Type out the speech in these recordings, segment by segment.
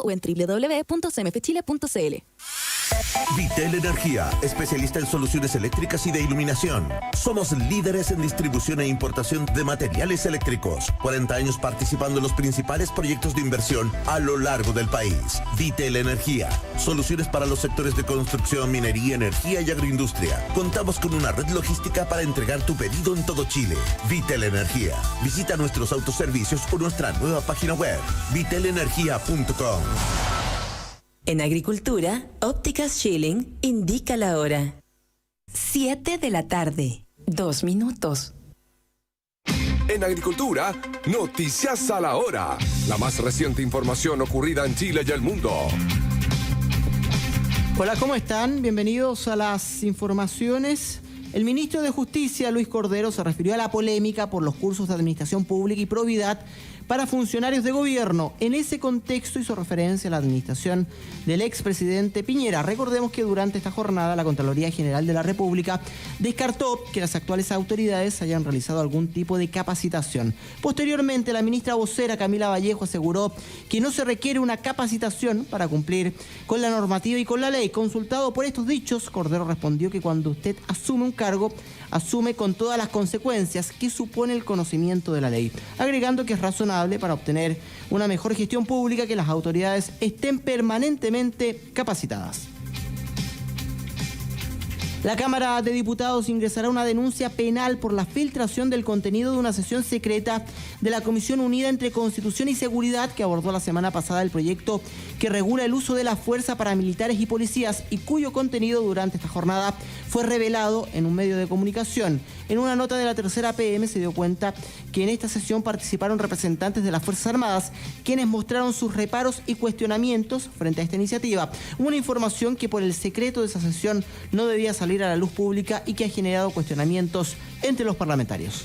o en www.cmfchile.cl. Vitel Energía, especialista en soluciones eléctricas y de iluminación. Somos líderes en distribución e importación de materiales eléctricos. 40 años participando en los principales proyectos de inversión a lo largo del país. Vitel Energía, soluciones para los sectores de construcción, minería, energía y agroindustria. Contamos con una red logística para entregar tu pedido en todo Chile. Vitel Energía. Visita nuestros autoservicios o nuestra nueva página web, vitelenergia.com. En Agricultura, Ópticas Schilling indica la hora. 7 de la tarde, 2 minutos. En Agricultura, noticias a la hora. La más reciente información ocurrida en Chile y el mundo. Hola, ¿cómo están? Bienvenidos a las informaciones. El ministro de Justicia, Luis Cordero, se refirió a la polémica por los cursos de Administración Pública y Probidad para funcionarios de gobierno. En ese contexto hizo referencia a la administración del expresidente Piñera. Recordemos que durante esta jornada la Contraloría General de la República descartó que las actuales autoridades hayan realizado algún tipo de capacitación. Posteriormente, la ministra vocera Camila Vallejo aseguró que no se requiere una capacitación para cumplir con la normativa y con la ley. Consultado por estos dichos, Cordero respondió que cuando usted asume un cargo, asume con todas las consecuencias que supone el conocimiento de la ley, agregando que es razonable para obtener una mejor gestión pública que las autoridades estén permanentemente capacitadas. La Cámara de Diputados ingresará una denuncia penal por la filtración del contenido de una sesión secreta de la Comisión Unida entre Constitución y Seguridad que abordó la semana pasada el proyecto que regula el uso de la fuerza para militares y policías y cuyo contenido durante esta jornada fue revelado en un medio de comunicación. En una nota de la tercera PM se dio cuenta que en esta sesión participaron representantes de las Fuerzas Armadas, quienes mostraron sus reparos y cuestionamientos frente a esta iniciativa. Una información que por el secreto de esa sesión no debía salir a la luz pública y que ha generado cuestionamientos entre los parlamentarios.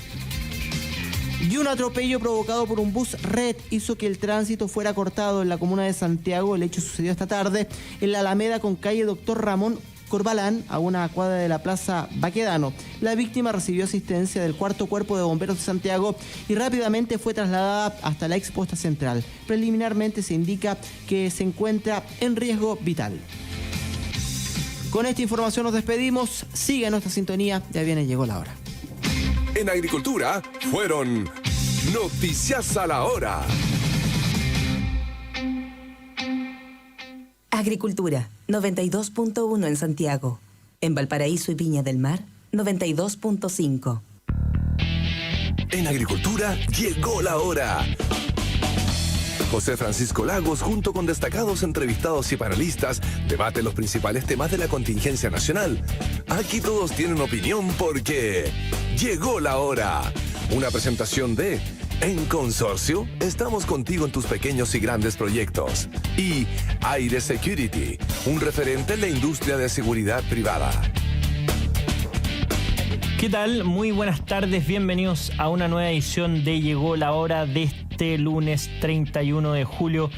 Y un atropello provocado por un bus red hizo que el tránsito fuera cortado en la comuna de Santiago. El hecho sucedió esta tarde en la Alameda con calle Dr. Ramón Corbalán, a una cuadra de la Plaza Baquedano. La víctima recibió asistencia del Cuarto Cuerpo de Bomberos de Santiago y rápidamente fue trasladada hasta la exposta central. Preliminarmente se indica que se encuentra en riesgo vital. Con esta información nos despedimos. Sigue nuestra sintonía, ya viene, llegó la hora. En Agricultura fueron noticias a la hora. Agricultura, 92.1 en Santiago. En Valparaíso y Viña del Mar, 92.5. En Agricultura llegó la hora. José Francisco Lagos, junto con destacados entrevistados y panelistas, debate los principales temas de la contingencia nacional. Aquí todos tienen opinión porque llegó la hora. Una presentación de En Consorcio, estamos contigo en tus pequeños y grandes proyectos. Y Aire Security, un referente en la industria de seguridad privada. ¿Qué tal? Muy buenas tardes, bienvenidos a una nueva edición de Llegó la Hora de este lunes 31 de julio,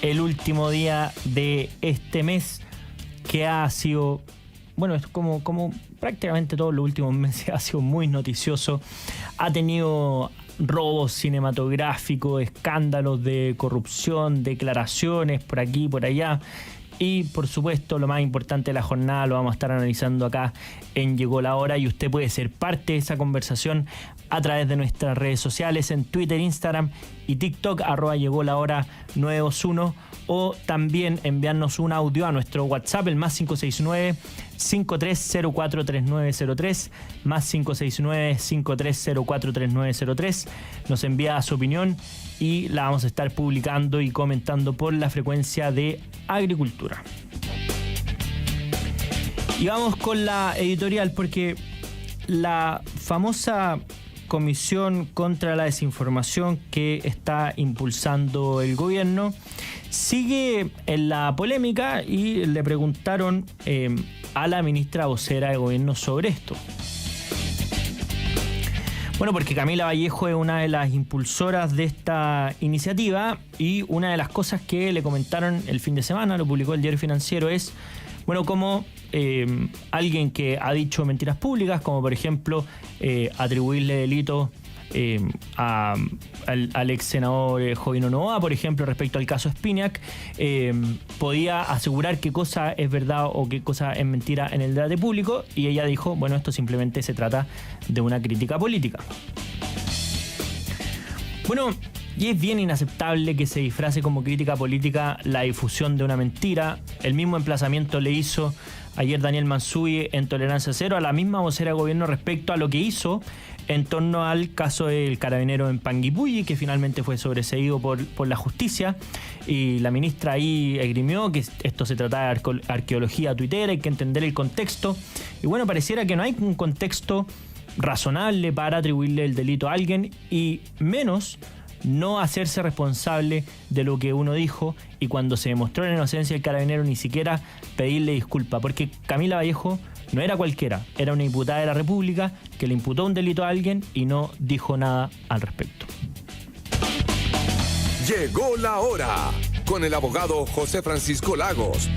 el último día de este mes que ha sido, bueno, es como prácticamente todos los últimos meses ha sido muy noticioso. Ha tenido robos cinematográficos, escándalos de corrupción, declaraciones por aquí y por allá. Y por supuesto, lo más importante de la jornada lo vamos a estar analizando acá en Llegó la Hora, y usted puede ser parte de esa conversación a través de nuestras redes sociales en Twitter, Instagram y TikTok, @llegolahora 921, o también enviarnos un audio a nuestro WhatsApp, el +569-53043903, +569-53043903. Nos envía su opinión y la vamos a estar publicando y comentando por la frecuencia de Agricultura. Y vamos con la editorial, porque la famosa Comisión contra la Desinformación que está impulsando el gobierno sigue en la polémica, y le preguntaron a la ministra vocera de gobierno sobre esto. Bueno, porque Camila Vallejo es una de las impulsoras de esta iniciativa, y una de las cosas que le comentaron el fin de semana, lo publicó el Diario Financiero, es, bueno, como alguien que ha dicho mentiras públicas, como por ejemplo atribuirle delitos al ex senador Jovino Novoa, por ejemplo, respecto al caso Spinac, podía asegurar qué cosa es verdad o qué cosa es mentira en el debate público, y ella dijo, bueno, esto simplemente se trata de una crítica política. Bueno, y es bien inaceptable que se disfrace como crítica política la difusión de una mentira. El mismo emplazamiento le hizo ayer Daniel Mansuy en Tolerancia Cero a la misma vocera de gobierno respecto a lo que hizo en torno al caso del carabinero en Panguipulli, que finalmente fue sobreseído por la justicia, y la ministra ahí esgrimió que esto se trata de arqueología tuitera, hay que entender el contexto, y bueno, pareciera que no hay un contexto razonable para atribuirle el delito a alguien, y menos no hacerse responsable de lo que uno dijo, y cuando se demostró la inocencia del carabinero ni siquiera pedirle disculpa, porque Camila Vallejo no era cualquiera, era una diputada de la República que le imputó un delito a alguien y no dijo nada al respecto. Llegó la hora con el abogado José Francisco Lagos.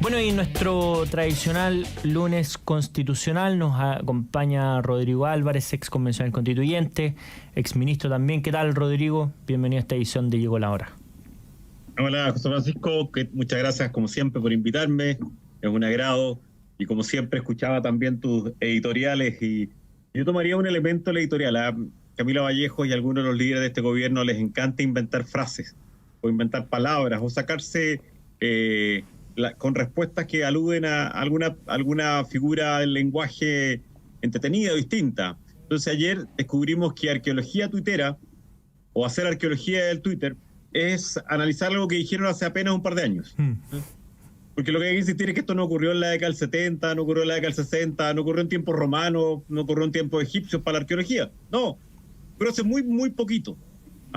Bueno, y nuestro tradicional lunes constitucional nos acompaña Rodrigo Álvarez, ex convencional constituyente, ex ministro también. ¿Qué tal, Rodrigo? Bienvenido a esta edición de Llegó la Hora. Hola, José Francisco, muchas gracias como siempre por invitarme, es un agrado, y como siempre escuchaba también tus editoriales, y yo tomaría un elemento de la editorial. A Camila Vallejo y a algunos de los líderes de este gobierno les encanta inventar frases, o inventar palabras, o sacarse con respuestas que aluden a alguna figura del lenguaje entretenida o distinta. Entonces ayer descubrimos que arqueología tuitera, o hacer arqueología del Twitter, es analizar algo que dijeron hace apenas un par de años. Porque lo que hay que insistir es que esto no ocurrió en la década del 70, no ocurrió en la década del 60, no ocurrió en tiempos romanos, no ocurrió en tiempos egipcios para la arqueología. No, pero hace muy, muy poquito.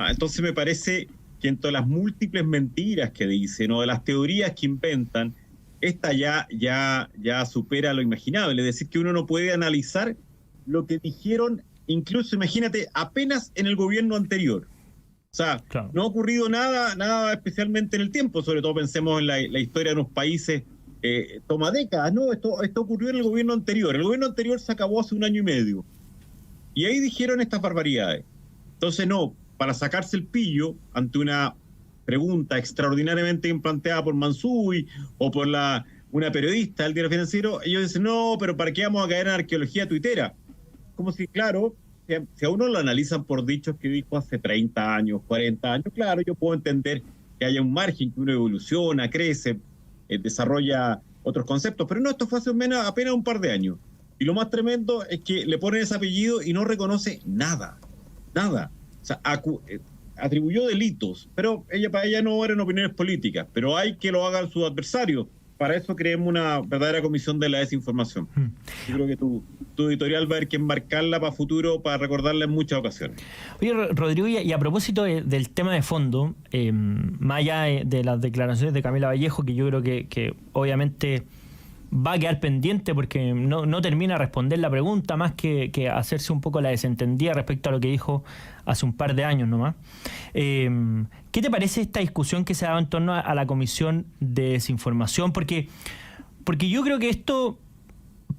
Entonces me parece que entre las múltiples mentiras que dicen o de las teorías que inventan, esta ya supera lo imaginable. Es decir, que uno no puede analizar lo que dijeron, incluso, imagínate, apenas en el gobierno anterior. O sea, claro, no ha ocurrido nada especialmente en el tiempo, sobre todo pensemos en la historia de unos países, toma décadas, ¿no? Esto ocurrió en el gobierno anterior. El gobierno anterior se acabó hace 1 año y medio. Y ahí dijeron estas barbaridades. Entonces, no, para sacarse el pillo ante una pregunta extraordinariamente bien planteada por Mansuy o por una periodista del Diario Financiero, ellos dicen, no, pero ¿para qué vamos a caer en arqueología tuitera? Como si, claro, si a uno lo analizan por dichos que dijo hace 30 años, 40 años, claro, yo puedo entender que haya un margen, que uno evoluciona, crece, desarrolla otros conceptos, pero no, esto fue hace apenas un par de años. Y lo más tremendo es que le ponen ese apellido y no reconoce nada. O sea, atribuyó delitos, pero para ella no eran opiniones políticas, pero hay que lo hagan sus adversarios. Para eso creemos una verdadera comisión de la desinformación. Yo creo que tu editorial va a haber que embarcarla para futuro, para recordarla en muchas ocasiones. Oye, Rodrigo, y a propósito del tema de fondo, más allá de las declaraciones de Camila Vallejo, que yo creo que obviamente va a quedar pendiente porque no termina de responder la pregunta, más que hacerse un poco la desentendida respecto a lo que dijo hace un par de años nomás. ¿Qué te parece esta discusión que se ha dado en torno a la Comisión de Desinformación? Porque yo creo que esto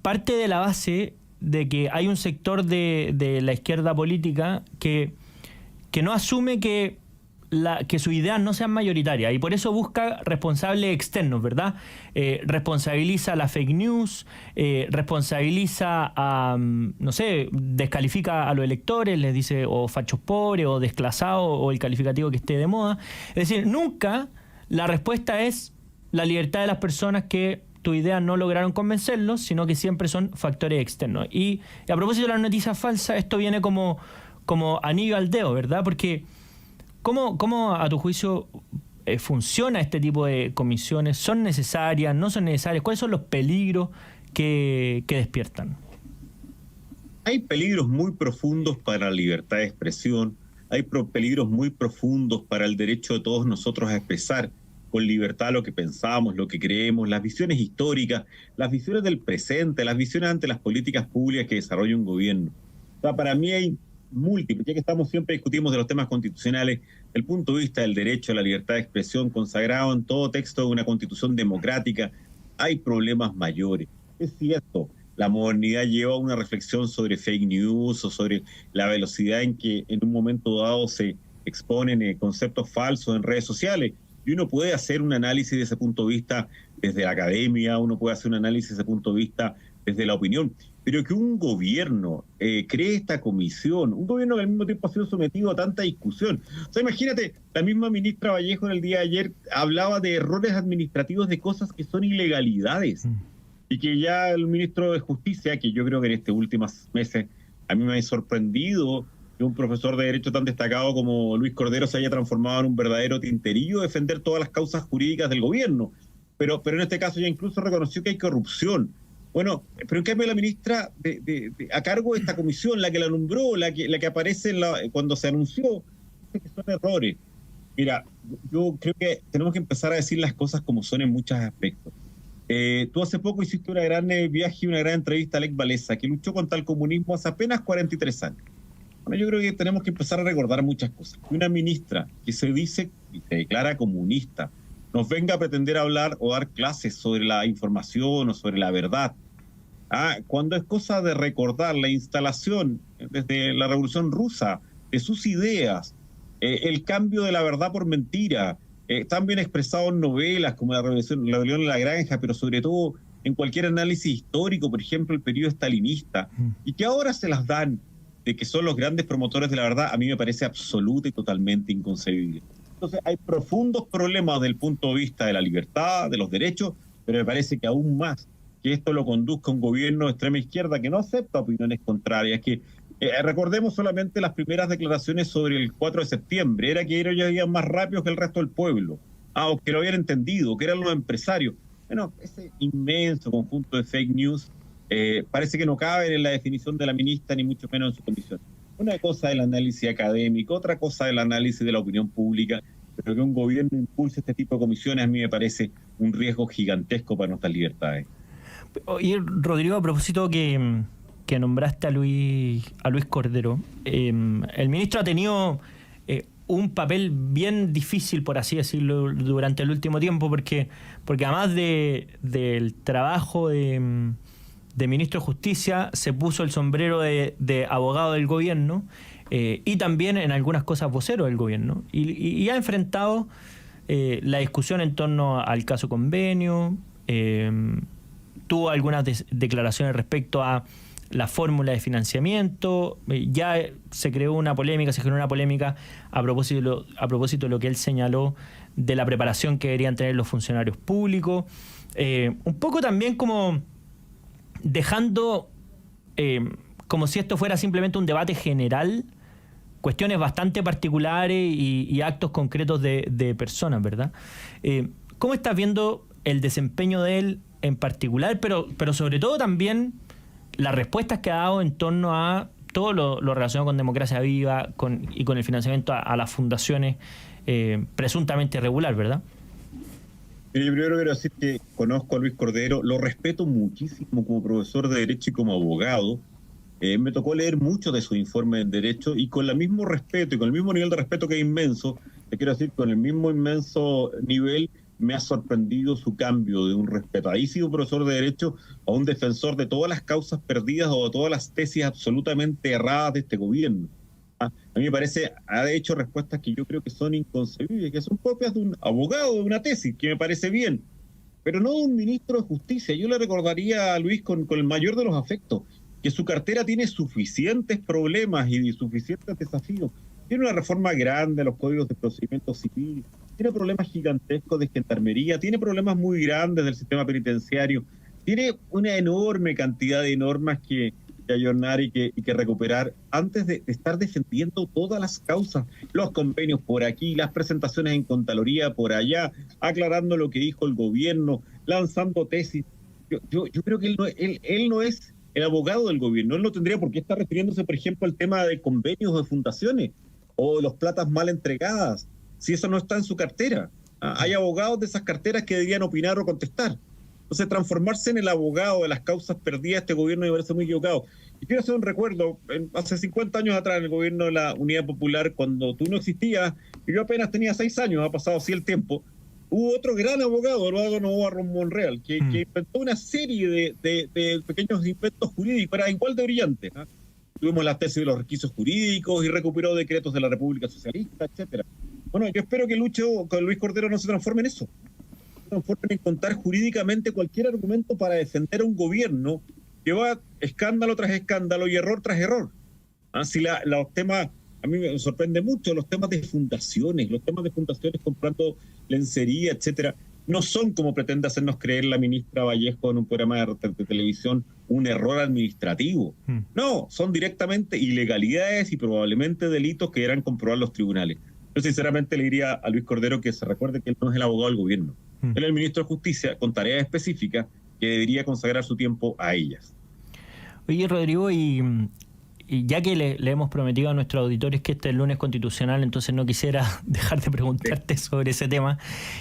parte de la base de que hay un sector de la izquierda política que no asume que sus ideas no sean mayoritarias, y por eso busca responsables externos, ¿verdad? Responsabiliza la fake news, responsabiliza a, no sé, descalifica a los electores, les dice o fachos pobres o desclasados o el calificativo que esté de moda. Es decir, nunca la respuesta es la libertad de las personas que tus ideas no lograron convencerlos, sino que siempre son factores externos. Y a propósito de las noticias falsas, esto viene como anillo al dedo, ¿verdad? Porque ¿Cómo a tu juicio funciona este tipo de comisiones? ¿Son necesarias? ¿No son necesarias? ¿Cuáles son los peligros que despiertan? Hay peligros muy profundos para la libertad de expresión, hay peligros muy profundos para el derecho de todos nosotros a expresar con libertad lo que pensamos, lo que creemos, las visiones históricas, las visiones del presente, las visiones ante las políticas públicas que desarrolla un gobierno. O sea, para mí hay múltiples, ya que discutimos de los temas constitucionales, el punto de vista del derecho a la libertad de expresión consagrado en todo texto de una constitución democrática, hay problemas mayores. Es cierto, la modernidad lleva a una reflexión sobre fake news o sobre la velocidad en que en un momento dado se exponen conceptos falsos en redes sociales. Y uno puede hacer un análisis de ese punto de vista desde la academia, uno puede hacer un análisis de ese punto de vista desde la opinión. Pero que un gobierno cree esta comisión, un gobierno que al mismo tiempo ha sido sometido a tanta discusión. O sea, imagínate, la misma ministra Vallejo en el día de ayer hablaba de errores administrativos, de cosas que son ilegalidades. Y que ya el ministro de Justicia, que yo creo que en estos últimos meses a mí me ha sorprendido que un profesor de Derecho tan destacado como Luis Cordero se haya transformado en un verdadero tinterillo, defender todas las causas jurídicas del gobierno. Pero en este caso ya incluso reconoció que hay corrupción. Bueno, pero en cambio la ministra a cargo de esta comisión, la que la nombró, la que aparece cuando se anunció, dice que son errores. Mira, yo creo que tenemos que empezar a decir las cosas como son en muchos aspectos. Tú hace poco hiciste una gran viaje y una gran entrevista a Lech Walesa, que luchó contra el comunismo hace apenas 43 años. Bueno, yo creo que tenemos que empezar a recordar muchas cosas. Que una ministra que se dice y se declara comunista nos venga a pretender hablar o dar clases sobre la información o sobre la verdad. Cuando es cosa de recordar la instalación desde la Revolución Rusa de sus ideas, el cambio de la verdad por mentira, tan bien expresado en novelas como La Rebelión de la Granja, pero sobre todo en cualquier análisis histórico, por ejemplo, el periodo estalinista, y que ahora se las dan de que son los grandes promotores de la verdad, a mí me parece absoluto y totalmente inconcebible. Entonces hay profundos problemas desde el punto de vista de la libertad, de los derechos, pero me parece que aún más que esto lo conduzca un gobierno de extrema izquierda que no acepta opiniones contrarias, que recordemos solamente las primeras declaraciones sobre el 4 de septiembre, era que ellos ya iban más rápido que el resto del pueblo, o que lo habían entendido, que eran los empresarios. Bueno, ese inmenso conjunto de fake news parece que no cabe en la definición de la ministra, ni mucho menos en su comisión. Una cosa es el análisis académico, otra cosa es el análisis de la opinión pública, pero que un gobierno impulse este tipo de comisiones a mí me parece un riesgo gigantesco para nuestras libertades. Oye, Rodrigo, a propósito que nombraste a Luis Cordero, el ministro ha tenido un papel bien difícil, por así decirlo, durante el último tiempo, porque además del trabajo de ministro de Justicia, se puso el sombrero de abogado del gobierno y también en algunas cosas vocero del gobierno. Y ha enfrentado la discusión en torno al caso Convenio, tuvo algunas declaraciones respecto a la fórmula de financiamiento, ya se generó una polémica a propósito de lo que él señaló de la preparación que deberían tener los funcionarios públicos, un poco también como dejando como si esto fuera simplemente un debate general, cuestiones bastante particulares y actos concretos de personas, ¿verdad? ¿Cómo estás viendo el desempeño de él en particular, pero sobre todo también las respuestas que ha dado en torno a todo lo relacionado con Democracia Viva y con el financiamiento a las fundaciones presuntamente irregular, ¿verdad? Yo primero quiero decir que conozco a Luis Cordero, lo respeto muchísimo como profesor de Derecho y como abogado. Me tocó leer mucho de su informe en Derecho y con el mismo respeto y con el mismo nivel de respeto que es inmenso, te quiero decir, con el mismo inmenso nivel me ha sorprendido su cambio de un respetadísimo profesor de Derecho a un defensor de todas las causas perdidas o de todas las tesis absolutamente erradas de este gobierno. A mí me parece, ha hecho respuestas que yo creo que son inconcebibles, que son propias de un abogado, de una tesis, que me parece bien, pero no de un ministro de Justicia. Yo le recordaría a Luis con el mayor de los afectos, que su cartera tiene suficientes problemas y suficientes desafíos. Tiene una reforma grande a los códigos de procedimiento civil, tiene problemas gigantescos de gendarmería, tiene problemas muy grandes del sistema penitenciario, tiene una enorme cantidad de normas que ayornar y que recuperar antes de estar defendiendo todas las causas, los convenios por aquí, las presentaciones en Contraloría por allá, aclarando lo que dijo el gobierno, lanzando tesis. Yo creo que él no es el abogado del gobierno, él no tendría por qué estar refiriéndose, por ejemplo, al tema de convenios de fundaciones o los platas mal entregadas, si eso no está en su cartera. Hay abogados de esas carteras que deberían opinar o contestar. Entonces, transformarse en el abogado de las causas perdidas de este gobierno me parece muy equivocado. Y quiero hacer un recuerdo, hace 50 años atrás, en el gobierno de la Unidad Popular, cuando tú no existías, y yo apenas tenía 6 años, ha pasado así el tiempo, Hubo otro gran abogado, Eduardo Novoa Monreal, que inventó una serie de pequeños inventos jurídicos, era igual de brillante. Tuvimos las tesis de los requisitos jurídicos y recuperó decretos de la República Socialista, etcétera. Bueno, yo espero que Luis Cordero no se transforme en eso. Se transforme en contar jurídicamente cualquier argumento para defender a un gobierno que va escándalo tras escándalo y error tras error. Si los temas, a mí me sorprende mucho, los temas de fundaciones comprando lencería, etcétera, no son como pretende hacernos creer la ministra Vallejo en un programa de televisión, un error administrativo. No, son directamente ilegalidades y probablemente delitos que deberán comprobar los tribunales. Yo sinceramente le diría a Luis Cordero que se recuerde que él no es el abogado del gobierno. Él es el ministro de Justicia con tareas específicas que debería consagrar su tiempo a ellas. Oye, Rodrigo, y ya que le hemos prometido a nuestros auditores que este es el lunes constitucional, entonces no quisiera dejar de preguntarte sobre ese tema.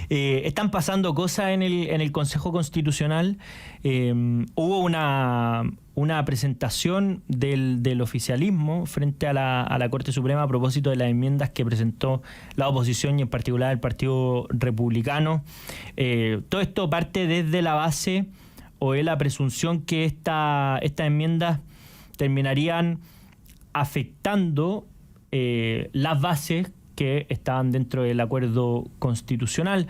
Están pasando cosas en el Consejo Constitucional. Hubo una presentación del oficialismo frente a la Corte Suprema a propósito de las enmiendas que presentó la oposición y en particular el Partido Republicano. Todo esto parte desde la base o de la presunción que estas enmiendas terminarían afectando las bases que estaban dentro del acuerdo constitucional.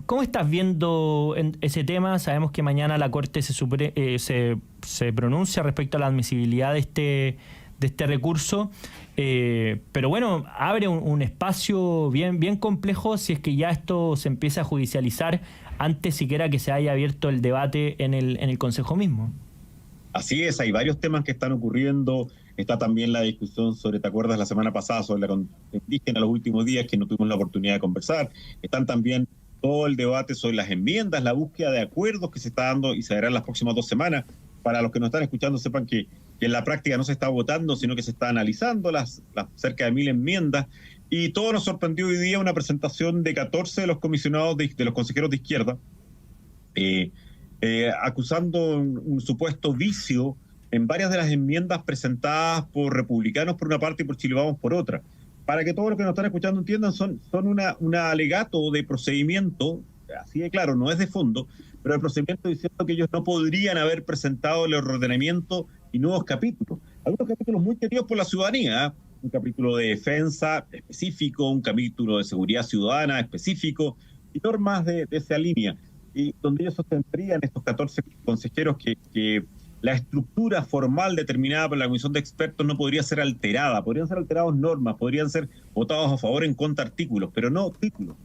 ¿Cómo estás viendo ese tema? Sabemos que mañana la Corte se pronuncia respecto a la admisibilidad de este recurso, pero bueno, abre un espacio bien complejo si es que ya esto se empieza a judicializar antes siquiera que se haya abierto el debate en el Consejo mismo. Así es, hay varios temas que están ocurriendo. Está también la discusión sobre, ¿te acuerdas la semana pasada sobre la constitución indígena, los últimos días que no tuvimos la oportunidad de conversar? Están también todo el debate sobre las enmiendas, la búsqueda de acuerdos que se está dando y se dará en las próximas 2 semanas. Para los que nos están escuchando, sepan que en la práctica no se está votando, sino que se está analizando las cerca de 1000 enmiendas. Y todo nos sorprendió hoy día una presentación de 14 de los comisionados de los consejeros de izquierda, acusando un supuesto vicio en varias de las enmiendas presentadas por republicanos por una parte y por Chile Vamos por otra. Para que todos los que nos están escuchando entiendan, son un alegato de procedimiento, así de claro, no es de fondo, pero el procedimiento diciendo que ellos no podrían haber presentado el reordenamiento y nuevos capítulos. Algunos capítulos muy queridos por la ciudadanía, un capítulo de defensa específico, un capítulo de seguridad ciudadana específico, y normas de esa línea, y donde ellos sostendrían, estos 14 consejeros, que la estructura formal determinada por la comisión de expertos no podría ser alterada. Podrían ser alterados normas, podrían ser votados a favor o en contra artículos, pero no títulos.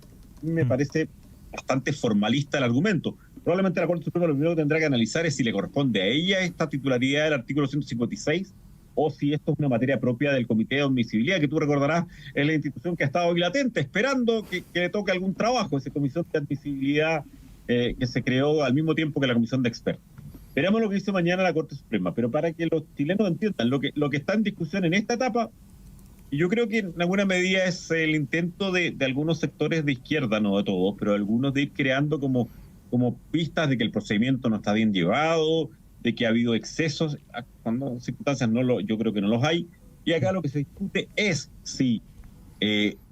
A mí me parece bastante formalista el argumento. Probablemente la Corte Suprema lo primero que tendrá que analizar es si le corresponde a ella esta titularidad del artículo 156 o si esto es una materia propia del Comité de Admisibilidad, que tú recordarás es la institución que ha estado hoy latente, esperando que le toque algún trabajo, esa comisión de admisibilidad que se creó al mismo tiempo que la comisión de expertos. Veremos lo que dice mañana la Corte Suprema, pero para que los chilenos entiendan lo que está en discusión en esta etapa, y yo creo que en alguna medida es el intento de algunos sectores de izquierda, no de todos, pero algunos, de ir creando como pistas de que el procedimiento no está bien llevado, de que ha habido excesos, cuando circunstancias yo creo que no los hay, y acá lo que se discute es si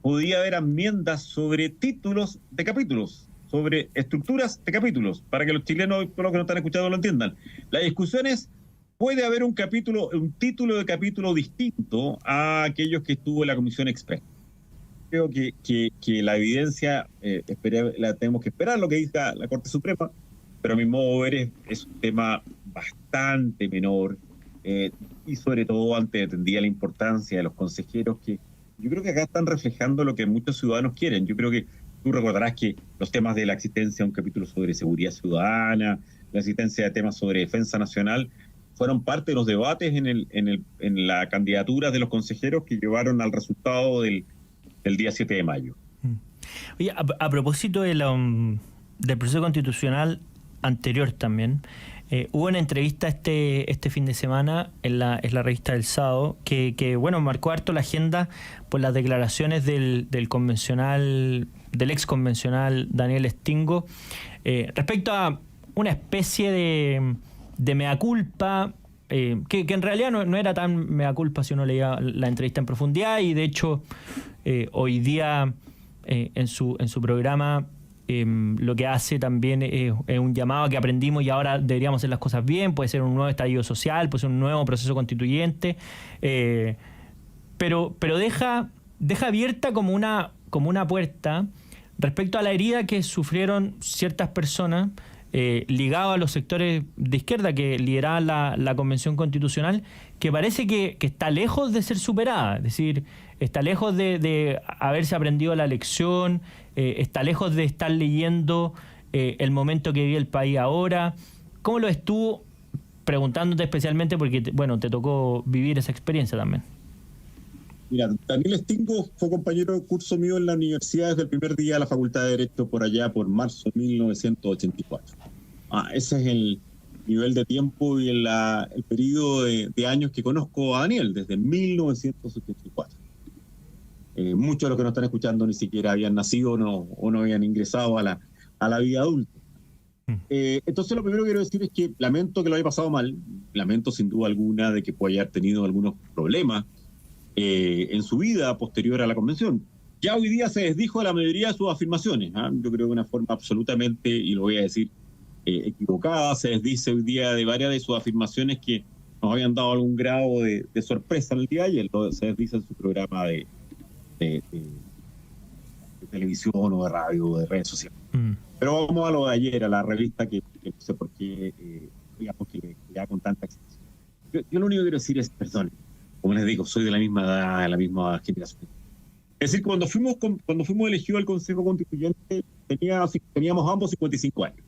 podía haber enmiendas sobre títulos de capítulos, sobre estructuras de capítulos, para que los chilenos, por los que no están escuchando, lo entiendan. La discusión es, ¿puede haber un título de capítulo distinto a aquellos que estuvo en la Comisión Express? Creo que la evidencia, la tenemos que esperar lo que diga la Corte Suprema, pero a mi modo de ver es un tema bastante menor, y sobre todo antes entendía la importancia de los consejeros, que yo creo que acá están reflejando lo que muchos ciudadanos quieren. Yo creo que tú recordarás que los temas de la existencia de un capítulo sobre seguridad ciudadana, la existencia de temas sobre defensa nacional, fueron parte de los debates en la candidatura de los consejeros que llevaron al resultado del día 7 de mayo. Oye, a propósito del proceso constitucional anterior también, hubo una entrevista este fin de semana en la revista del Sábado que bueno, marcó harto la agenda por las declaraciones del ex convencional Daniel Stingo respecto a una especie de mea culpa, que en realidad no era tan mea culpa si uno leía la entrevista en profundidad, y de hecho hoy día en su programa lo que hace también es un llamado a que aprendimos y ahora deberíamos hacer las cosas bien. Puede ser un nuevo estallido social, puede ser un nuevo proceso constituyente, pero deja abierta como una puerta respecto a la herida que sufrieron ciertas personas ligadas a los sectores de izquierda que lideraban la Convención Constitucional, que parece que está lejos de ser superada. Es decir, está lejos de haberse aprendido la lección, está lejos de estar leyendo el momento que vive el país ahora. ¿Cómo lo estuvo? Preguntándote especialmente porque, te tocó vivir esa experiencia también. Mira, Daniel Stingo fue compañero de curso mío en la universidad desde el primer día de la Facultad de Derecho por allá, por marzo de 1984. Ese es el nivel de tiempo y el periodo de años que conozco a Daniel, desde 1984. Muchos de los que nos están escuchando ni siquiera habían nacido o no habían ingresado a la vida adulta. Entonces lo primero que quiero decir es que lamento que lo haya pasado mal, lamento sin duda alguna de que pueda haber tenido algunos problemas en su vida posterior a la convención. Ya hoy día se desdijo de la mayoría de sus afirmaciones. Yo creo que de una forma absolutamente, y lo voy a decir, equivocada, se desdice hoy día de varias de sus afirmaciones que nos habían dado algún grado de sorpresa en el día de ayer. Se desdice en su programa de televisión o de radio o de redes sociales. Pero vamos a lo de ayer, a la revista que no sé por qué, digamos que ya con tanta extensión. Yo lo único que quiero decir es, perdón, como les digo, soy de la misma edad, de la misma generación. Es decir, cuando fuimos elegidos al Consejo Constituyente, teníamos ambos 55 años.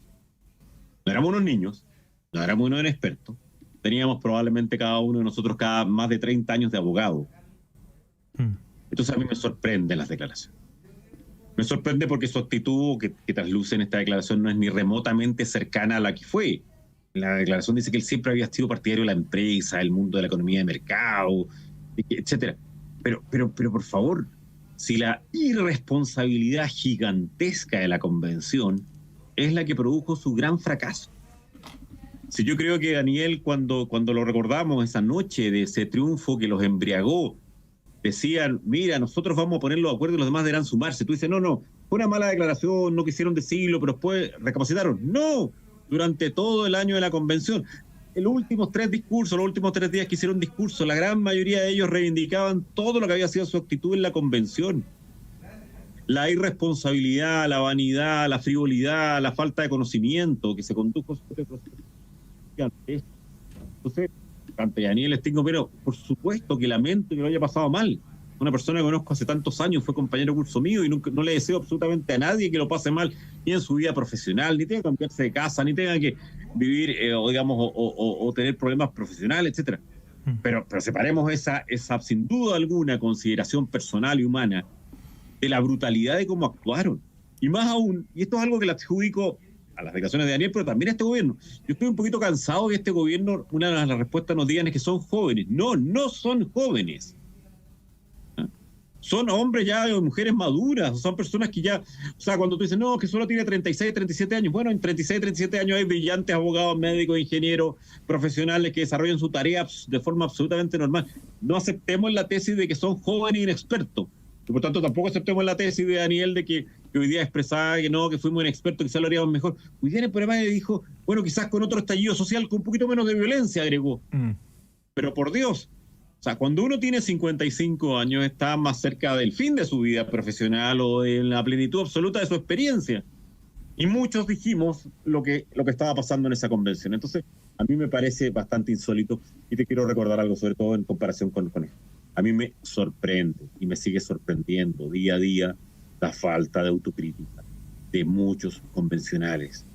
No éramos unos niños, no éramos unos inexpertos. Teníamos probablemente cada uno de nosotros más de 30 años de abogado. Entonces a mí me sorprenden las declaraciones. Me sorprende porque su actitud que trasluce en esta declaración no es ni remotamente cercana a la que fue. La declaración dice que él siempre había sido partidario de la empresa, el mundo de la economía de mercado, etcétera. Pero por favor, si la irresponsabilidad gigantesca de la convención es la que produjo su gran fracaso. Si yo creo que Daniel, cuando lo recordamos esa noche de ese triunfo que los embriagó, decían, mira, nosotros vamos a ponerlo de acuerdo y los demás deberán sumarse. Tú dices, no, fue una mala declaración, no quisieron decirlo, pero después recapacitaron. No, durante todo el año de la convención. Los últimos 3 días que hicieron discurso, la gran mayoría de ellos reivindicaban todo lo que había sido su actitud en la convención. La irresponsabilidad, la vanidad, la frivolidad, la falta de conocimiento que se condujo sobre el proceso. Entonces, ante Daniel Stingo, pero por supuesto que lamento que lo haya pasado mal. Una persona que conozco hace tantos años, fue compañero de curso mío y no le deseo absolutamente a nadie que lo pase mal, ni en su vida profesional, ni tenga que cambiarse de casa, ni tenga que vivir, o tener problemas profesionales, etcétera. Pero separemos esa sin duda alguna consideración personal y humana de la brutalidad de cómo actuaron. Y más aún, y esto es algo que le adjudico a las declaraciones de Daniel, pero también a este gobierno. Yo estoy un poquito cansado que este gobierno, una de las respuestas nos digan es que son jóvenes. No son jóvenes. Son hombres ya, mujeres maduras, son personas que ya, o sea, cuando tú dices, no, que solo tiene 36, 37 años, bueno, en 36, 37 años hay brillantes abogados, médicos, ingenieros, profesionales que desarrollan su tarea de forma absolutamente normal. No aceptemos la tesis de que son jóvenes e inexpertos, y por tanto tampoco aceptemos la tesis de Daniel de que hoy día expresaba que fuimos inexpertos, quizás lo haríamos mejor. Hoy día en el programa le dijo, bueno, quizás con otro estallido social, con un poquito menos de violencia, agregó. Pero por Dios, o sea, cuando uno tiene 55 años está más cerca del fin de su vida profesional o de la plenitud absoluta de su experiencia. Y muchos dijimos lo que estaba pasando en esa convención. Entonces, a mí me parece bastante insólito y te quiero recordar algo, sobre todo en comparación con esto. A mí me sorprende y me sigue sorprendiendo día a día la falta de autocrítica de muchos convencionales.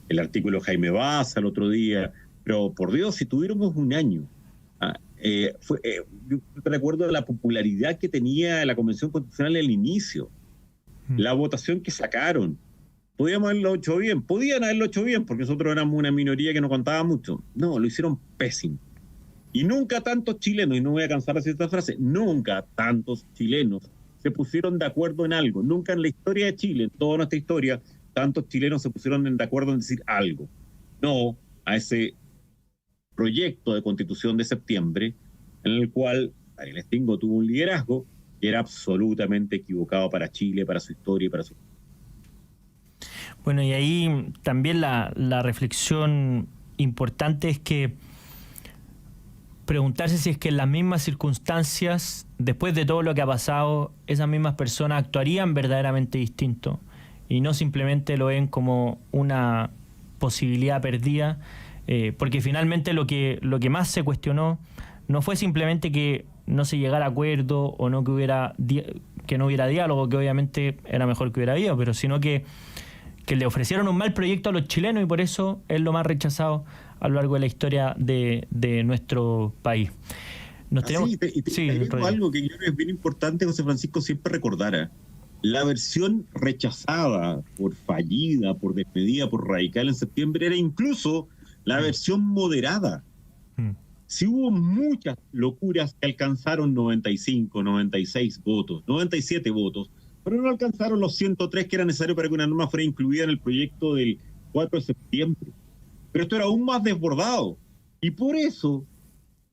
El artículo de Jaime Baza el otro día, pero por Dios, si tuviéramos un año... yo recuerdo la popularidad que tenía la Convención Constitucional al inicio, la votación que sacaron. Podían haberlo hecho bien, porque nosotros éramos una minoría que no contaba mucho. No, lo hicieron pésimo. Y nunca tantos chilenos, y no voy a cansar de decir esta frase, nunca tantos chilenos se pusieron de acuerdo en algo. Nunca en la historia de Chile, en toda nuestra historia, tantos chilenos se pusieron de acuerdo en decir algo. No a ese proyecto de constitución de septiembre, en el cual Daniel Stingo tuvo un liderazgo que era absolutamente equivocado para Chile, para su historia y para su... Bueno, y ahí también la reflexión importante es que preguntarse si es que en las mismas circunstancias, después de todo lo que ha pasado, esas mismas personas actuarían verdaderamente distinto y no simplemente lo ven como una posibilidad perdida, porque finalmente lo que más se cuestionó no fue simplemente que no se llegara a acuerdo o no que no hubiera diálogo, que obviamente era mejor que hubiera habido, pero sino que le ofrecieron un mal proyecto a los chilenos y por eso es lo más rechazado a lo largo de la historia de nuestro país. Te digo algo que yo creo que es bien importante, José Francisco, siempre recordara. La versión rechazada por fallida, por despedida, por radical en septiembre era incluso la versión moderada. Si hubo muchas locuras que alcanzaron 95, 96 votos, 97 votos, pero no alcanzaron los 103 que era necesario para que una norma fuera incluida en el proyecto del 4 de septiembre. Pero esto era aún más desbordado. Y por eso,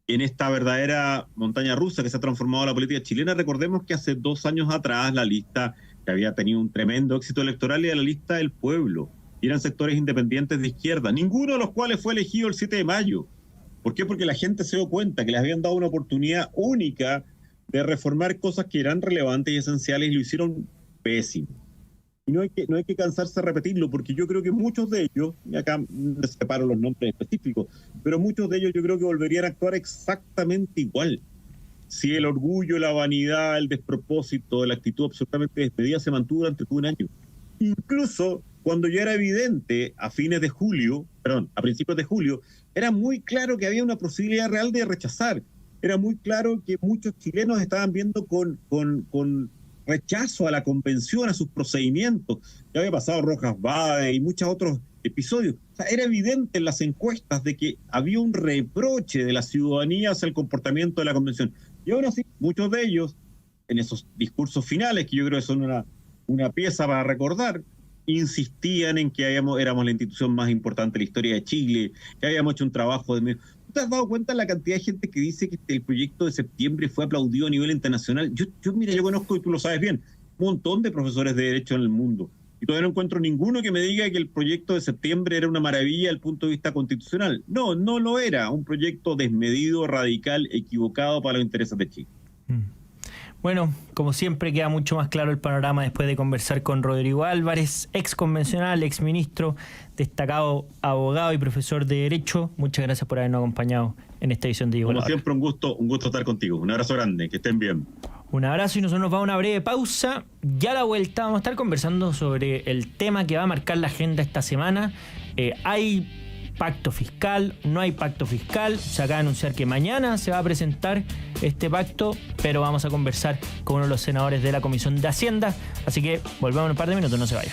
en esta verdadera montaña rusa que se ha transformado la política chilena, recordemos que hace 2 años atrás la lista que había tenido un tremendo éxito electoral era la lista del pueblo. Y eran sectores independientes de izquierda, ninguno de los cuales fue elegido el 7 de mayo. ¿Por qué? Porque la gente se dio cuenta que les habían dado una oportunidad única de reformar cosas que eran relevantes y esenciales y lo hicieron pésimo. Y no hay que cansarse de repetirlo, porque yo creo que muchos de ellos, y acá separo los nombres específicos, pero muchos de ellos yo creo que volverían a actuar exactamente igual. Si el orgullo, la vanidad, el despropósito, la actitud absolutamente despedida se mantuvo durante todo un año. Incluso cuando ya era evidente a principios de julio, era muy claro que había una posibilidad real de rechazar. Era muy claro que muchos chilenos estaban viendo con rechazo a la convención, a sus procedimientos. Ya había pasado Rojas Bade y muchos otros episodios. O sea, era evidente en las encuestas de que había un reproche de la ciudadanía hacia el comportamiento de la convención. Y aún así, muchos de ellos, en esos discursos finales, que yo creo que son una pieza para recordar, insistían en que éramos la institución más importante de la historia de Chile, que habíamos hecho un trabajo de... ¿Tú te has dado cuenta de la cantidad de gente que dice que el proyecto de septiembre fue aplaudido a nivel internacional? Yo conozco, y tú lo sabes bien, un montón de profesores de Derecho en el mundo, y todavía no encuentro ninguno que me diga que el proyecto de septiembre era una maravilla desde el punto de vista constitucional. No lo era, un proyecto desmedido, radical, equivocado para los intereses de Chile. Bueno, como siempre queda mucho más claro el panorama después de conversar con Rodrigo Álvarez, ex convencional, ex ministro, destacado abogado y profesor de Derecho. Muchas gracias por habernos acompañado en esta edición de Llegó la Hora. Como siempre, un gusto estar contigo. Un abrazo grande, que estén bien. Un abrazo y nosotros nos vamos a una breve pausa. Ya a la vuelta vamos a estar conversando sobre el tema que va a marcar la agenda esta semana. Hay pacto fiscal, no hay pacto fiscal. Se acaba de anunciar que mañana se va a presentar este pacto, pero vamos a conversar con uno de los senadores de la Comisión de Hacienda. Así que volvemos en un par de minutos, no se vaya.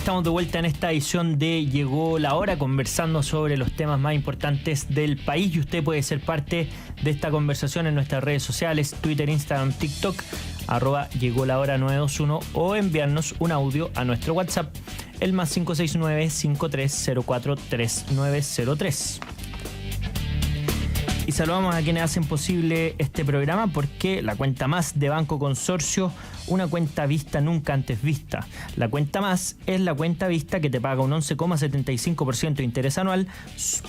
estamos de vuelta en esta edición de Llegó la Hora, conversando sobre los temas más importantes del país, y usted puede ser parte de esta conversación en nuestras redes sociales, Twitter, Instagram, TikTok, @llegolahora921, o enviarnos un audio a nuestro WhatsApp, el más 569-5304-3903. Y saludamos a quienes hacen posible este programa, porque la cuenta más de Banco Consorcio, una cuenta vista nunca antes vista. La cuenta más es la cuenta vista que te paga un 11,75% de interés anual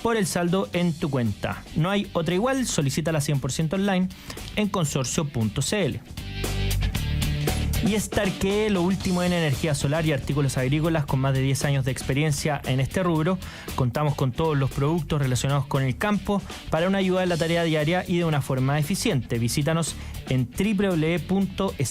por el saldo en tu cuenta. No hay otra igual, solicítala 100% online en consorcio.cl. Y Starke, lo último en energía solar y artículos agrícolas, con más de 10 años de experiencia en este rubro. Contamos con todos los productos relacionados con el campo para una ayuda en la tarea diaria y de una forma eficiente. Visítanos en www.starke.cl.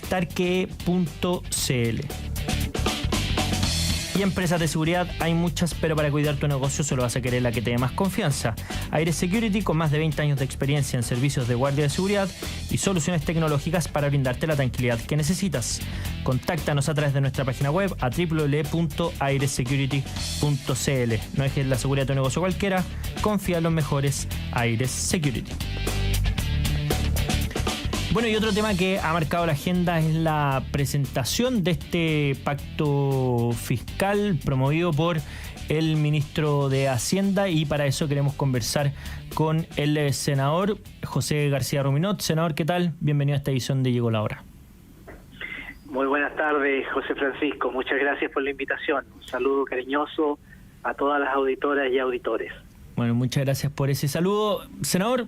Y empresas de seguridad hay muchas, pero para cuidar tu negocio solo vas a querer la que te dé más confianza. Aire Security, con más de 20 años de experiencia en servicios de guardia de seguridad y soluciones tecnológicas para brindarte la tranquilidad que necesitas. Contáctanos a través de nuestra página web a www.airesecurity.cl. No dejes la seguridad de tu negocio cualquiera, confía en los mejores. Aires Security. Bueno, y otro tema que ha marcado la agenda es la presentación de este pacto fiscal promovido por el ministro de Hacienda, y para eso queremos conversar con el senador José García Ruminot. Senador, ¿qué tal? Bienvenido a esta edición de Llegó la Hora. Muy buenas tardes, José Francisco. Muchas gracias por la invitación. Un saludo cariñoso a todas las auditoras y auditores. Bueno, muchas gracias por ese saludo. Senador,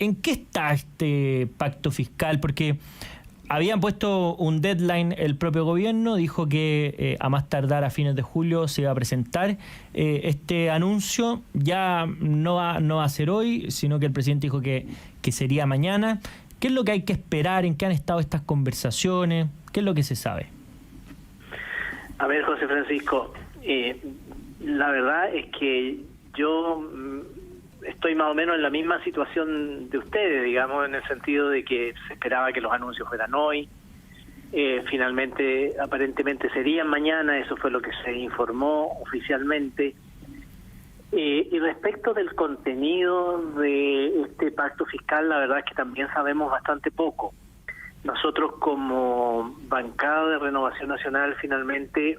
¿en qué está este pacto fiscal? Porque habían puesto un deadline el propio gobierno, dijo que a más tardar a fines de julio se iba a presentar este anuncio. Ya no va a ser hoy, sino que el presidente dijo que sería mañana. ¿Qué es lo que hay que esperar? ¿En qué han estado estas conversaciones? ¿Qué es lo que se sabe? A ver, José Francisco, la verdad es que yo estoy más o menos en la misma situación de ustedes, digamos, en el sentido de que se esperaba que los anuncios fueran hoy. Finalmente, aparentemente serían mañana, eso fue lo que se informó oficialmente. Y respecto del contenido de este pacto fiscal, la verdad es que también sabemos bastante poco. Nosotros, como bancada de Renovación Nacional, finalmente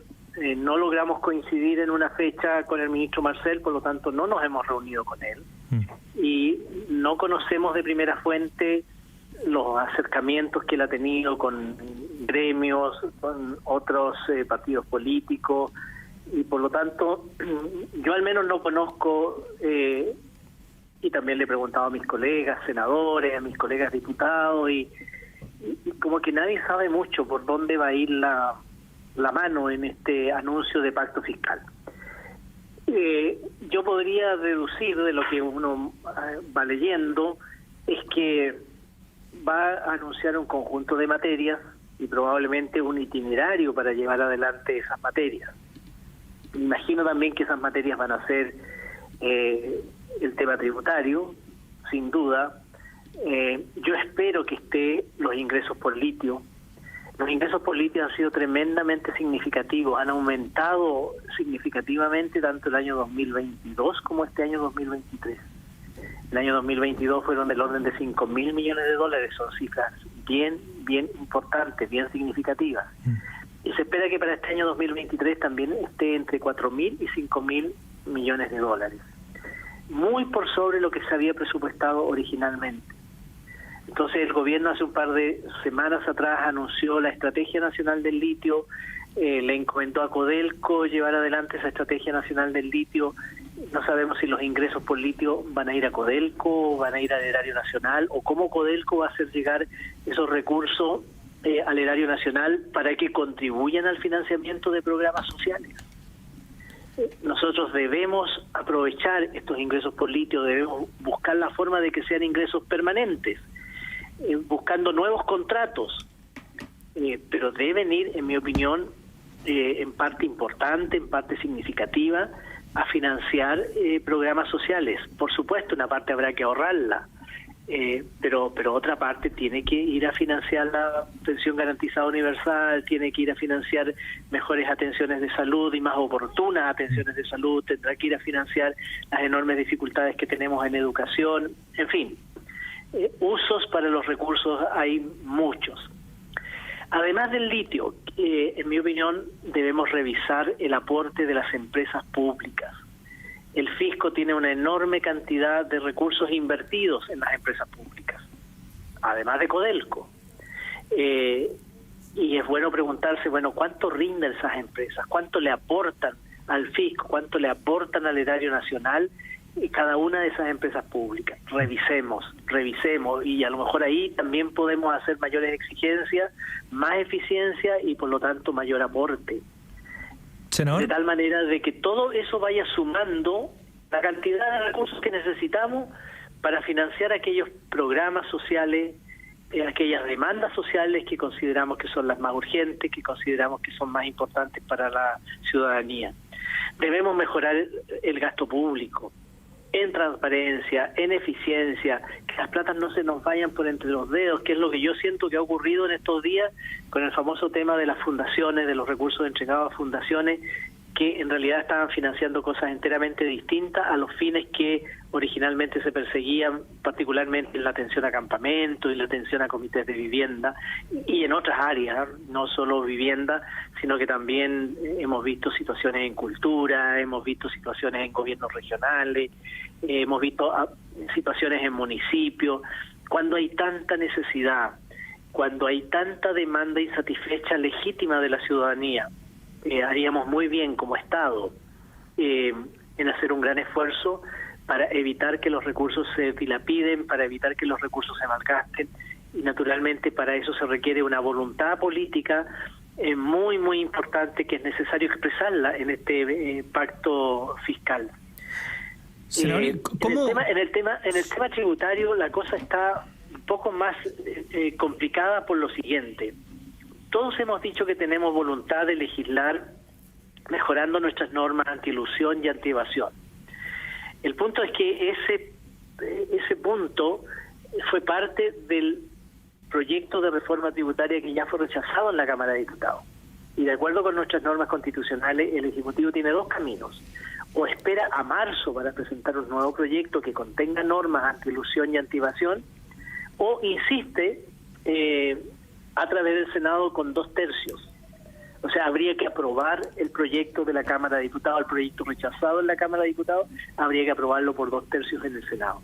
no logramos coincidir en una fecha con el ministro Marcel, por lo tanto no nos hemos reunido con él. Y no conocemos de primera fuente los acercamientos que él ha tenido con gremios, con otros partidos políticos, y por lo tanto yo al menos no conozco, y también le he preguntado a mis colegas senadores, a mis colegas diputados, y como que nadie sabe mucho por dónde va a ir la mano en este anuncio de pacto fiscal. Yo podría deducir de lo que uno va leyendo es que va a anunciar un conjunto de materias y probablemente un itinerario para llevar adelante esas materias. Imagino también que esas materias van a ser el tema tributario, sin duda. Yo espero que esté los ingresos por litio. Los ingresos por litio han sido tremendamente significativos, han aumentado significativamente tanto el año 2022 como este año 2023. El año 2022 fueron del orden de $5.000 millones, son cifras bien importantes, bien significativas. Y se espera que para este año 2023 también esté entre 4.000 y 5.000 millones de dólares, muy por sobre lo que se había presupuestado originalmente. Entonces el gobierno hace un par de semanas atrás anunció la Estrategia Nacional del Litio, le encomendó a Codelco llevar adelante esa Estrategia Nacional del Litio. No sabemos si los ingresos por litio van a ir a Codelco, van a ir al Erario Nacional, o cómo Codelco va a hacer llegar esos recursos al Erario Nacional para que contribuyan al financiamiento de programas sociales. Nosotros debemos aprovechar estos ingresos por litio, debemos buscar la forma de que sean ingresos permanentes, buscando nuevos contratos, pero deben ir, en mi opinión, en parte importante, en parte significativa, a financiar programas sociales. Por supuesto, una parte habrá que ahorrarla, pero otra parte tiene que ir a financiar la pensión garantizada universal, tiene que ir a financiar mejores atenciones de salud y más oportunas atenciones de salud, tendrá que ir a financiar las enormes dificultades que tenemos en educación, en fin, usos para los recursos hay muchos. Además del litio, en mi opinión, debemos revisar el aporte de las empresas públicas. El fisco tiene una enorme cantidad de recursos invertidos en las empresas públicas, además de Codelco. Y es bueno preguntarse, ¿cuánto rinden esas empresas? ¿Cuánto le aportan al fisco? ¿Cuánto le aportan al erario nacional cada una de esas empresas públicas? Revisemos, y a lo mejor ahí también podemos hacer mayores exigencias, más eficiencia y por lo tanto mayor aporte. Senador. De tal manera de que todo eso vaya sumando la cantidad de recursos que necesitamos para financiar aquellos programas sociales, aquellas demandas sociales que consideramos que son las más urgentes, que consideramos que son más importantes para la ciudadanía. Debemos mejorar el gasto público en transparencia, en eficiencia, que las platas no se nos vayan por entre los dedos, que es lo que yo siento que ha ocurrido en estos días con el famoso tema de las fundaciones, de los recursos entregados a fundaciones, que en realidad estaban financiando cosas enteramente distintas a los fines que originalmente se perseguían, particularmente en la atención a campamentos y la atención a comités de vivienda y en otras áreas, no solo vivienda, sino que también hemos visto situaciones en cultura, hemos visto situaciones en gobiernos regionales, hemos visto situaciones en municipios. Cuando hay tanta necesidad, cuando hay tanta demanda insatisfecha legítima de la ciudadanía, haríamos muy bien como Estado en hacer un gran esfuerzo para evitar que los recursos se dilapiden, para evitar que los recursos se malgasten, y naturalmente para eso se requiere una voluntad política muy, muy importante, que es necesario expresarla en este pacto fiscal. Senador, ¿cómo? En el tema tributario la cosa está un poco más complicada por lo siguiente. Todos hemos dicho que tenemos voluntad de legislar mejorando nuestras normas antielusión y antievasión. El punto es que ese punto fue parte del proyecto de reforma tributaria que ya fue rechazado en la Cámara de Diputados. Y de acuerdo con nuestras normas constitucionales, el Ejecutivo tiene dos caminos. O espera a marzo para presentar un nuevo proyecto que contenga normas antielusión y antievasión, o insiste a través del Senado con 2/3. O sea, habría que aprobar el proyecto de la Cámara de Diputados, el proyecto rechazado en la Cámara de Diputados, habría que aprobarlo por 2/3 en el Senado.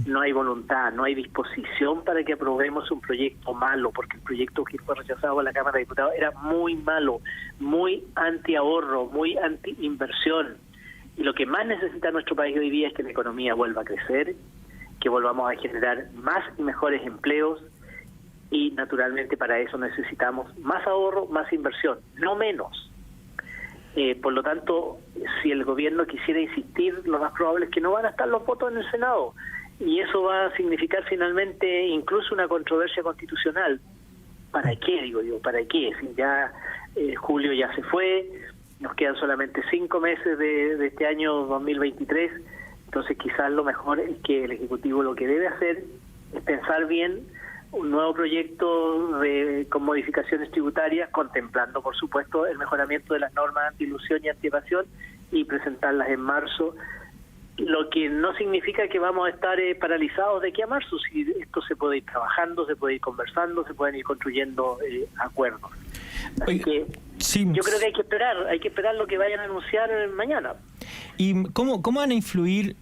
No hay voluntad, no hay disposición para que aprobemos un proyecto malo, porque el proyecto que fue rechazado en la Cámara de Diputados era muy malo, muy anti-ahorro, muy anti-inversión. Y lo que más necesita nuestro país hoy día es que la economía vuelva a crecer, que volvamos a generar más y mejores empleos, y naturalmente para eso necesitamos más ahorro, más inversión, no menos. Por lo tanto, si el gobierno quisiera insistir, lo más probable es que no van a estar los votos en el Senado, y eso va a significar finalmente incluso una controversia constitucional. ¿Para qué, digo yo? ¿Para qué? Si ya julio ya se fue, nos quedan solamente 5 meses de este año 2023, entonces quizás lo mejor es que el Ejecutivo lo que debe hacer es pensar bien un nuevo proyecto con modificaciones tributarias, contemplando por supuesto el mejoramiento de las normas anti-ilusión y anti-evasión, y presentarlas en marzo, lo que no significa que vamos a estar paralizados de aquí a marzo. Si esto se puede ir trabajando, se puede ir conversando, se pueden ir construyendo acuerdos. Así que sí, yo creo que hay que esperar lo que vayan a anunciar mañana. ¿Y cómo van a influir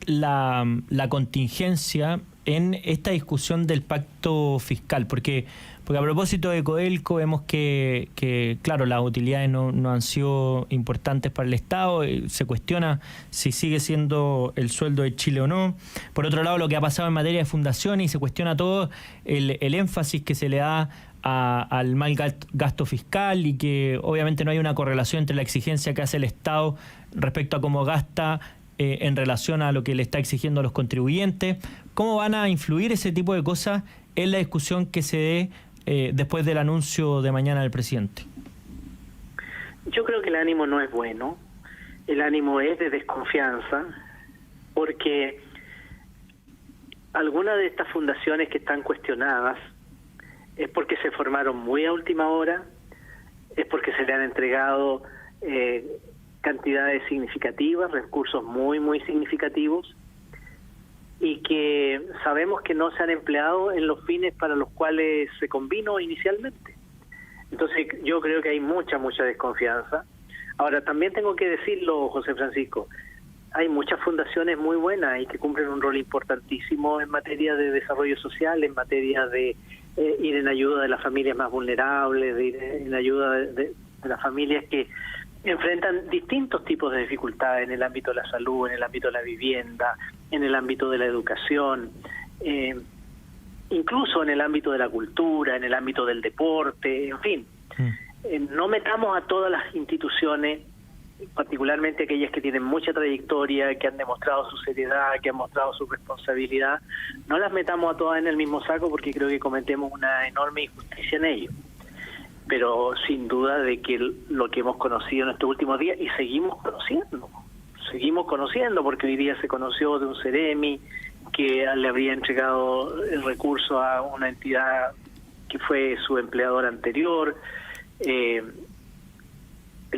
la contingencia en esta discusión del pacto fiscal? Porque a propósito de Codelco vemos que claro, las utilidades no han sido importantes para el Estado, se cuestiona si sigue siendo el sueldo de Chile o no. Por otro lado, lo que ha pasado en materia de fundaciones, y se cuestiona todo el énfasis que se le da al mal gasto fiscal, y que obviamente no hay una correlación entre la exigencia que hace el Estado respecto a cómo gasta en relación a lo que le está exigiendo a los contribuyentes. ¿Cómo van a influir ese tipo de cosas en la discusión que se dé después del anuncio de mañana del presidente? Yo creo que el ánimo no es bueno, el ánimo es de desconfianza, porque algunas de estas fundaciones que están cuestionadas es porque se formaron muy a última hora, es porque se le han entregado cantidades significativas, recursos muy, muy significativos, y que sabemos que no se han empleado en los fines para los cuales se convino inicialmente. Entonces yo creo que hay mucha desconfianza. Ahora, también tengo que decirlo, José Francisco, hay muchas fundaciones muy buenas y que cumplen un rol importantísimo en materia de desarrollo social, en materia de ir en ayuda de las familias más vulnerables, de ir en ayuda de las familias que enfrentan distintos tipos de dificultades en el ámbito de la salud, en el ámbito de la vivienda, en el ámbito de la educación, incluso en el ámbito de la cultura, en el ámbito del deporte, en fin. No metamos a todas las instituciones, particularmente aquellas que tienen mucha trayectoria, que han demostrado su seriedad, que han mostrado su responsabilidad, no las metamos a todas en el mismo saco porque creo que cometemos una enorme injusticia en ello. Pero sin duda de que lo que hemos conocido en estos últimos días, y seguimos conociendo porque hoy día se conoció de un Ceremi que le habría entregado el recurso a una entidad que fue su empleador anterior. El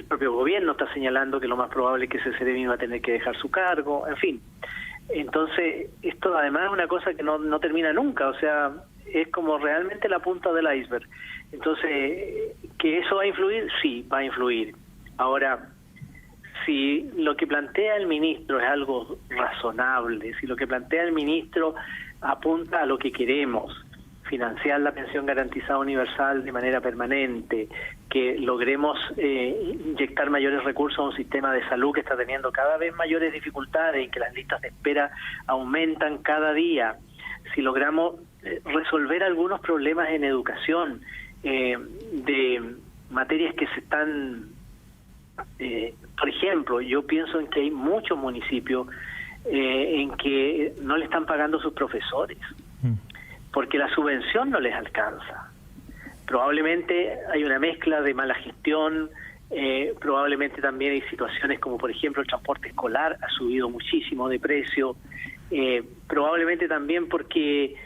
propio gobierno está señalando que lo más probable es que ese Ceremi va a tener que dejar su cargo, en fin. Entonces, esto además es una cosa que no termina nunca, o sea, es como realmente la punta del iceberg. Entonces, ¿que eso va a influir? Sí, va a influir. Ahora, si lo que plantea el ministro es algo razonable, si lo que plantea el ministro apunta a lo que queremos, financiar la pensión garantizada universal de manera permanente, que logremos inyectar mayores recursos a un sistema de salud que está teniendo cada vez mayores dificultades y que las listas de espera aumentan cada día, si logramos resolver algunos problemas en educación, de materias que se están, por ejemplo, yo pienso en que hay muchos municipios en que no le están pagando a sus profesores, porque la subvención no les alcanza. Probablemente hay una mezcla de mala gestión, probablemente también hay situaciones como, por ejemplo, el transporte escolar ha subido muchísimo de precio, probablemente también porque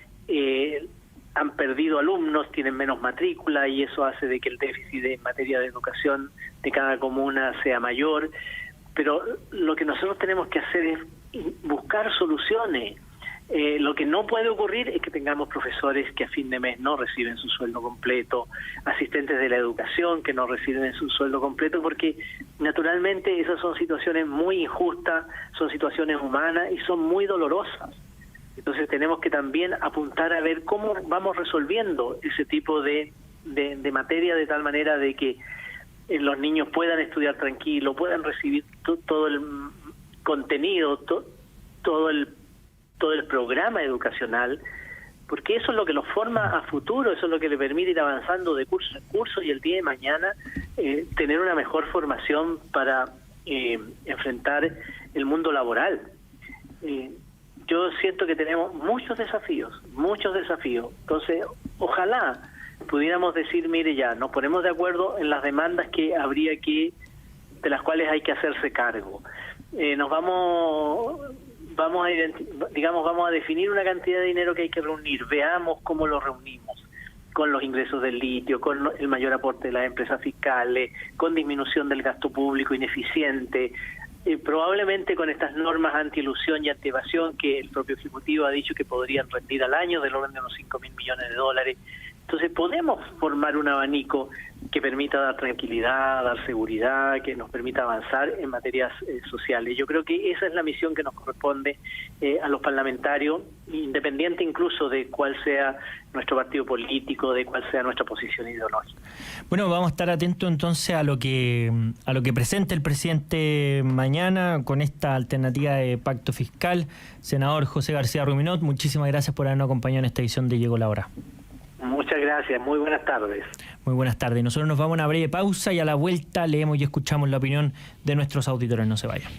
han perdido alumnos, tienen menos matrícula y eso hace de que el déficit en materia de educación de cada comuna sea mayor. Pero lo que nosotros tenemos que hacer es buscar soluciones. Lo que no puede ocurrir es que tengamos profesores que a fin de mes no reciben su sueldo completo, asistentes de la educación que no reciben su sueldo completo, porque naturalmente esas son situaciones muy injustas, son situaciones humanas y son muy dolorosas. Entonces tenemos que también apuntar a ver cómo vamos resolviendo ese tipo de materia de tal manera de que los niños puedan estudiar tranquilo, puedan recibir todo el contenido, todo el programa educacional, porque eso es lo que los forma a futuro, eso es lo que le permite ir avanzando de curso en curso y el día de mañana tener una mejor formación para enfrentar el mundo laboral. Yo siento que tenemos muchos desafíos. Entonces, ojalá pudiéramos decir, mire ya, nos ponemos de acuerdo en las demandas que habría de las cuales hay que hacerse cargo. Vamos a definir una cantidad de dinero que hay que reunir, veamos cómo lo reunimos, con los ingresos del litio, con el mayor aporte de las empresas fiscales, con disminución del gasto público ineficiente, probablemente con estas normas anti-ilusión y anti-evasión que el propio Ejecutivo ha dicho que podrían rendir al año del orden de unos 5.000 millones de dólares. Entonces podemos formar un abanico que permita dar tranquilidad, dar seguridad, que nos permita avanzar en materias sociales. Yo creo que esa es la misión que nos corresponde a los parlamentarios, independiente incluso de cuál sea nuestro partido político, de cuál sea nuestra posición ideológica. Bueno, vamos a estar atentos entonces a lo que presente el presidente mañana con esta alternativa de pacto fiscal. Senador José García Ruminot, muchísimas gracias por habernos acompañado en esta edición de Llegó la Hora. Muchas gracias, muy buenas tardes. Muy buenas tardes. Nosotros nos vamos a una breve pausa y a la vuelta leemos y escuchamos la opinión de nuestros auditores. No se vayan.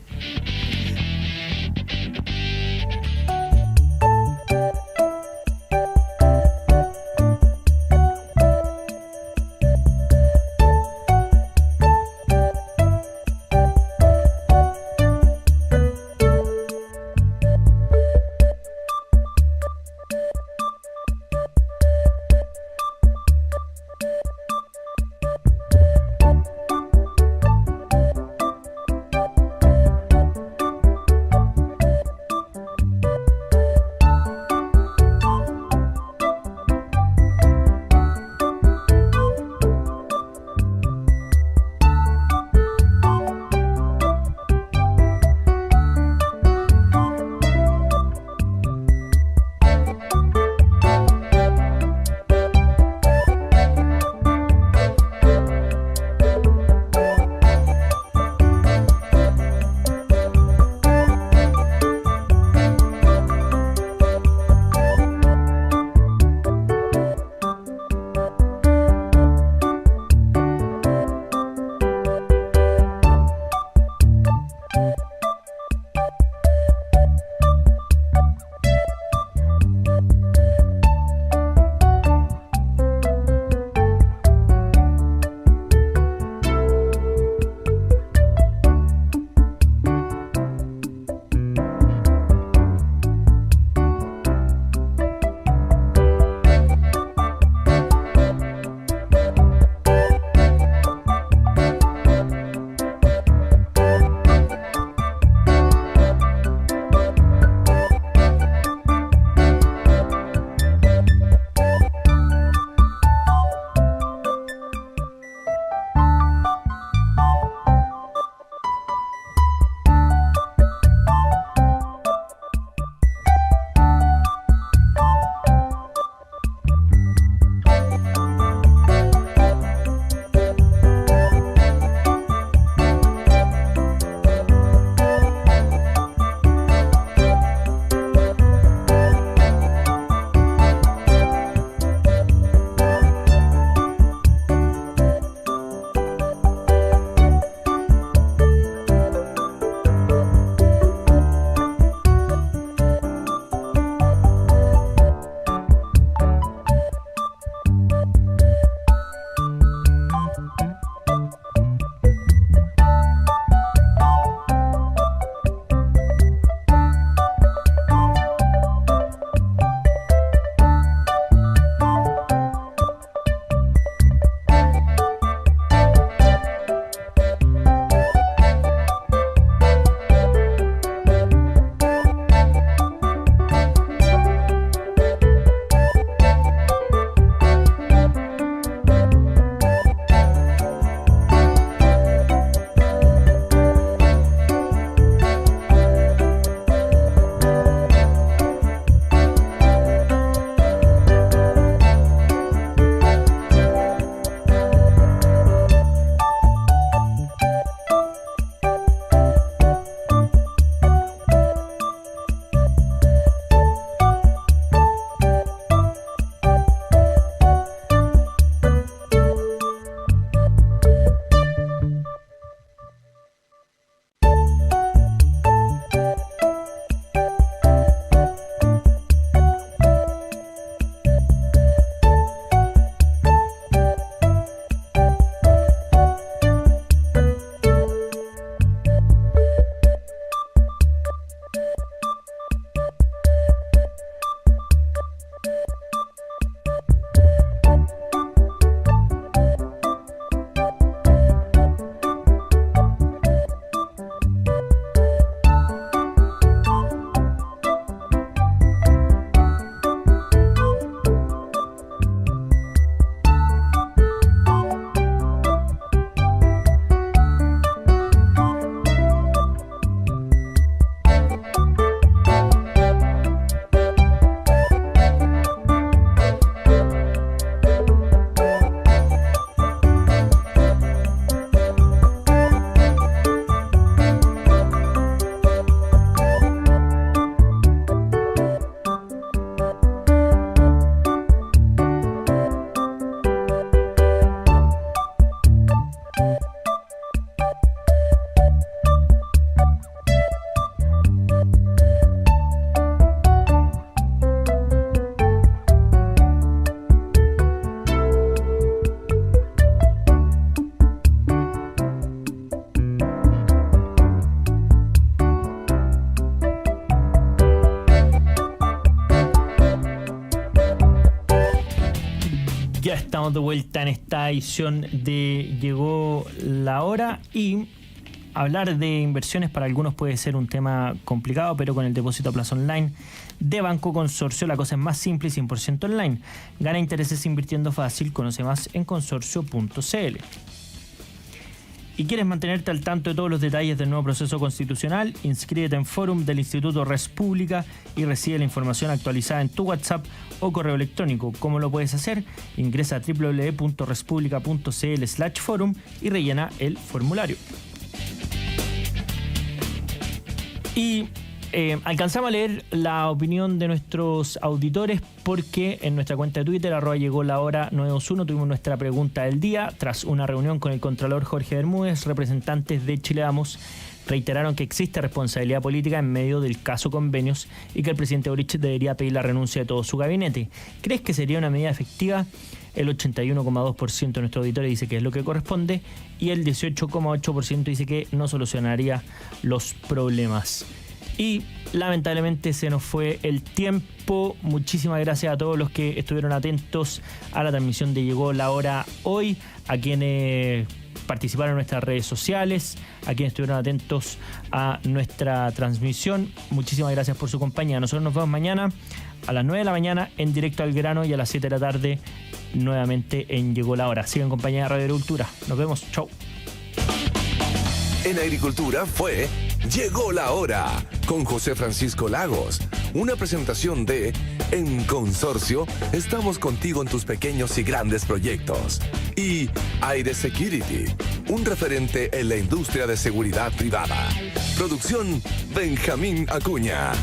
Ya estamos de vuelta en esta edición de Llegó la Hora, y hablar de inversiones para algunos puede ser un tema complicado, pero con el depósito a plazo online de Banco Consorcio la cosa es más simple y 100% online. Gana intereses invirtiendo fácil. Conoce más en consorcio.cl. ¿Y quieres mantenerte al tanto de todos los detalles del nuevo proceso constitucional? Inscríbete en Fórum del Instituto Res Pública y recibe la información actualizada en tu WhatsApp o correo electrónico. ¿Cómo lo puedes hacer? Ingresa a www.respublica.cl/forum y rellena el formulario. Y alcanzamos a leer la opinión de nuestros auditores, porque en nuestra cuenta de Twitter, @llegolahora921, tuvimos nuestra pregunta del día. Tras una reunión con el contralor Jorge Bermúdez, representantes de Chile Vamos reiteraron que existe responsabilidad política en medio del caso Convenios y que el presidente Boric debería pedir la renuncia de todo su gabinete. ¿Crees que sería una medida efectiva? El 81,2% de nuestros auditores dice que es lo que corresponde, y el 18,8% dice que no solucionaría los problemas. Y lamentablemente se nos fue el tiempo. Muchísimas gracias a todos los que estuvieron atentos a la transmisión de Llegó la Hora hoy, a quienes participaron en nuestras redes sociales, a quienes estuvieron atentos a nuestra transmisión. Muchísimas gracias por su compañía. Nosotros nos vemos mañana a las 9 de la mañana en Directo al Grano, y a las 7 de la tarde nuevamente en Llegó la Hora. Sigan en compañía de Radio Agricultura. Nos vemos. Chau. En Agricultura fue Llegó la Hora con José Francisco Lagos. Una presentación de En Consorcio, estamos contigo en tus pequeños y grandes proyectos. Y Aire Security, un referente en la industria de seguridad privada. Producción Benjamín Acuña.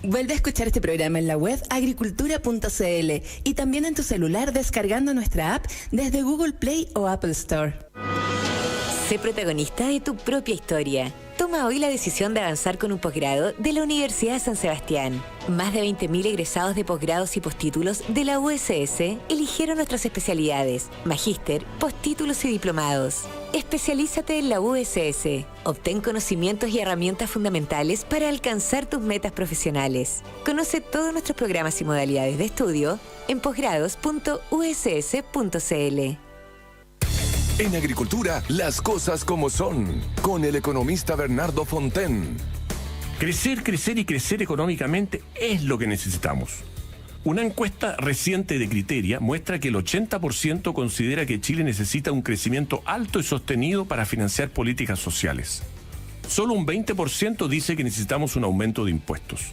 Vuelve a escuchar este programa en la web agricultura.cl y también en tu celular descargando nuestra app desde Google Play o Apple Store. Sé protagonista de tu propia historia. Toma hoy la decisión de avanzar con un posgrado de la Universidad de San Sebastián. Más de 20.000 egresados de posgrados y postítulos de la USS eligieron nuestras especialidades: magíster, postítulos y diplomados. Especialízate en la USS. Obtén conocimientos y herramientas fundamentales para alcanzar tus metas profesionales. Conoce todos nuestros programas y modalidades de estudio en posgrados.uss.cl. En Agricultura, las cosas como son, con el economista Bernardo Fonten. Crecer, crecer y crecer económicamente es lo que necesitamos. Una encuesta reciente de Criteria muestra que el 80% considera que Chile necesita un crecimiento alto y sostenido para financiar políticas sociales. Solo un 20% dice que necesitamos un aumento de impuestos.